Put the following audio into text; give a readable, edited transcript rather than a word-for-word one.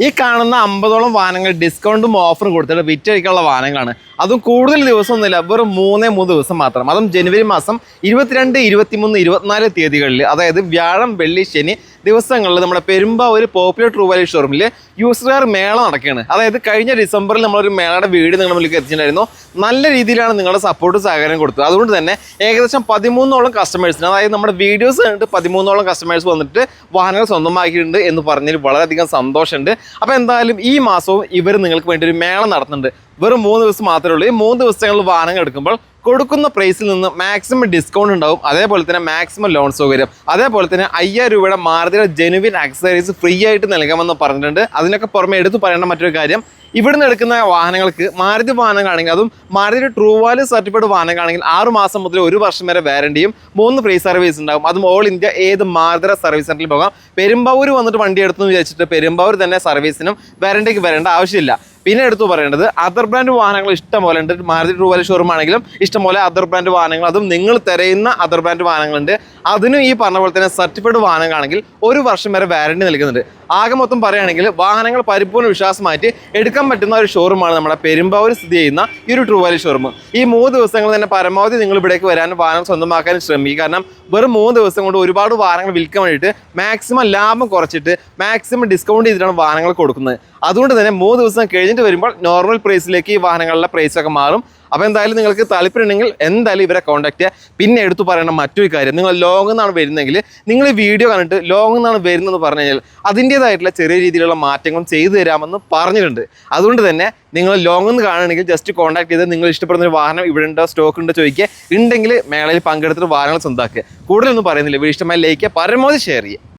ഈ കാണുന്ന 50ഓളം വാഹനങ്ങൾ ഡിസ്കൗണ്ടും ഓഫറും കൊടുത്തിട്ട് വിറ്റഴിക്കാനുള്ള വാഹനങ്ങളാണ്. അതും കൂടുതൽ ദിവസമൊന്നുമില്ല, വെറും 3 ദിവസം മാത്രം. അതും ജനുവരി മാസം 22, 23, 24 തീയതികളിൽ, അതായത് വ്യാഴം, വെള്ളി, ശനി ദിവസങ്ങളിൽ നമ്മുടെ പെരുമ്പാവൂർ പോപ്പുലർ ട്രൂ വാല്യൂ ഷോറൂമിൽ യൂസ്ഡ് കാർ മേള നടക്കുകയാണ്. അതായത് കഴിഞ്ഞ ഡിസംബറിൽ നമ്മളൊരു മേളയുടെ വീഡിയോ നിങ്ങളുടെ മുന്നിലേക്ക് എത്തിച്ചിട്ടുണ്ടായിരുന്നു. നല്ല രീതിയിലാണ് നിങ്ങളുടെ സപ്പോർട്ട് സഹകരണം കൊടുത്തത്. അതുകൊണ്ട് തന്നെ ഏകദേശം 13ഓളം കസ്റ്റമേഴ്സിന്, അതായത് നമ്മുടെ വീഡിയോസ് കണ്ടിട്ട് 13ഓളം കസ്റ്റമേഴ്സ് വന്നിട്ട് വാഹനങ്ങൾ സ്വന്തമാക്കിയിട്ടുണ്ട് എന്ന് പറഞ്ഞതിൽ വളരെയധികം സന്തോഷമുണ്ട്. അപ്പോൾ എന്തായാലും ഈ മാസവും ഇവർ നിങ്ങൾക്ക് വേണ്ടി ഒരു മേള നടത്തുന്നുണ്ട്. വെറും 3 ദിവസം മാത്രമേ ഉള്ളൂ. ഈ 3 ദിവസങ്ങളിൽ വാഹനങ്ങൾ എടുക്കുമ്പോൾ കൊടുക്കുന്ന പ്രൈസിൽ നിന്ന് മാക്സിമം ഡിസ്കൗണ്ട് ഉണ്ടാവും. അതേപോലെ തന്നെ മാക്സിമം ലോൺ സൗകര്യം, അതേപോലെ തന്നെ 5000 രൂപയുടെ മാരുതിയുടെ ജെനുവിൻ ആക്സസറീസ് ഫ്രീ ആയിട്ട് നൽകാമെന്ന് പറഞ്ഞിട്ടുണ്ട്. അതിനൊക്കെ പുറമെ എടുത്തു പറയേണ്ട മറ്റൊരു കാര്യം, ഇവിടുന്ന് എടുക്കുന്ന വാഹനങ്ങൾക്ക് മാരുതി വാഹനങ്ങളാണെങ്കിൽ, അതും മാരുതിയുടെ ട്രൂ വാല്യൂ സർട്ടിഫൈഡ് വാഹനങ്ങളാണെങ്കിൽ 6 മാസം മുതൽ 1 വർഷം വരെ വാറണ്ടിയും 3 ഫ്രീ സർവീസ് ഉണ്ടാകും. അതും ഓൾ ഇന്ത്യ ഏത് മാരുതി സർവീസ് സെന്ററിൽ പോകാം. പെരുമ്പാവൂർ വന്നിട്ട് വണ്ടി എടുത്തെന്ന് വിചാരിച്ചിട്ട് പെരുമ്പാവൂർ തന്നെ സർവീസിനും വാറണ്ടിക്ക് വരേണ്ട ആവശ്യമില്ല. പിന്നെ എടുത്തു പറയേണ്ടത്, അതർ ബ്രാൻഡ് വാഹനങ്ങൾ ഇഷ്ടം പോലെ ഉണ്ട്. മാരുതി ട്രൂ വാല്യൂ ഷോറൂം ആണെങ്കിലും ഇഷ്ടംപോലെ അതർ ബ്രാൻഡ് വാഹനങ്ങൾ, അതും നിങ്ങൾ തിരയുന്ന അതർ ബ്രാൻഡ് വാഹനങ്ങളുണ്ട്. അതിനും ഈ പറഞ്ഞ പോലെ തന്നെ സർട്ടിഫൈഡ് വാഹനങ്ങളാണെങ്കിൽ 1 വർഷം വരെ വാറണ്ടി നൽകുന്നുണ്ട്. ആകെ മൊത്തം പറയുകയാണെങ്കിൽ വാഹനങ്ങൾ പരിപൂർണ്ണ വിശ്വാസമായിട്ട് എടുക്കാൻ പറ്റുന്ന ഒരു ഷോറൂമാണ് നമ്മുടെ പെരുമ്പാവൂർ സ്ഥിതി ചെയ്യുന്ന ഈ ഒരു ട്രൂ വാല്യൂ ഷോറൂം. ഈ 3 ദിവസങ്ങൾ തന്നെ പരമാവധി നിങ്ങൾ ഇവിടേക്ക് വരാനും വാഹനം സ്വന്തമാക്കാനും ശ്രമിക്കുക. കാരണം വെറും 3 ദിവസം കൊണ്ട് ഒരുപാട് വാഹനങ്ങൾ വിൽക്കാൻ വേണ്ടിയിട്ട് മാക്സിമം ലാഭം കുറച്ചിട്ട് മാക്സിമം ഡിസ്കൗണ്ട് ചെയ്തിട്ടാണ് വാഹനങ്ങൾ കൊടുക്കുന്നത്. അതുകൊണ്ട് തന്നെ 3 ദിവസം കഴിഞ്ഞിട്ട് വരുമ്പോൾ നോർമൽ പ്രൈസിലേക്ക് ഈ വാഹനങ്ങളുടെ പ്രൈസൊക്കെ മാറും. അപ്പോൾ എന്തായാലും നിങ്ങൾക്ക് താല്പര്യമുണ്ടെങ്കിൽ എന്തായാലും ഇവരെ കോൺടാക്ട് ചെയ്യുക. പിന്നെ എടുത്തു പറയണം മറ്റൊരു കാര്യം, നിങ്ങൾ ലോങ്ങിൽ നിന്നാണ് വരുന്നതെങ്കിൽ നിങ്ങൾ ഈ വീഡിയോ കണ്ടിട്ട് ലോങ്ങിൽ നിന്നാണ് വരുന്നതെന്ന് പറഞ്ഞു കഴിഞ്ഞാൽ അതിൻ്റേതായിട്ടുള്ള ചെറിയ രീതിയിലുള്ള മാറ്റങ്ങളും ചെയ്തു തരാമെന്ന് പറഞ്ഞിട്ടുണ്ട്. അതുകൊണ്ട് തന്നെ നിങ്ങൾ ലോങ്ങിൽ നിന്ന് കാണുകയാണെങ്കിൽ ജസ്റ്റ് കോൺടാക്ട് ചെയ്ത് നിങ്ങൾ ഇഷ്ടപ്പെടുന്ന ഒരു വാഹനം ഇവിടെ ഉണ്ടോ, സ്റ്റോക്ക് ഉണ്ടോ ചോദിക്കുക. ഉണ്ടെങ്കിൽ മേളയിൽ പങ്കെടുത്തിട്ട് വാഹനങ്ങൾ സ്വന്തമാക്കുക. കൂടുതലൊന്നും പറയുന്നില്ല. വീഡിയോ ഇഷ്ടമായി ലൈക്ക് ചെയ്യുക, പരമാവധി ഷെയർ ചെയ്യുക.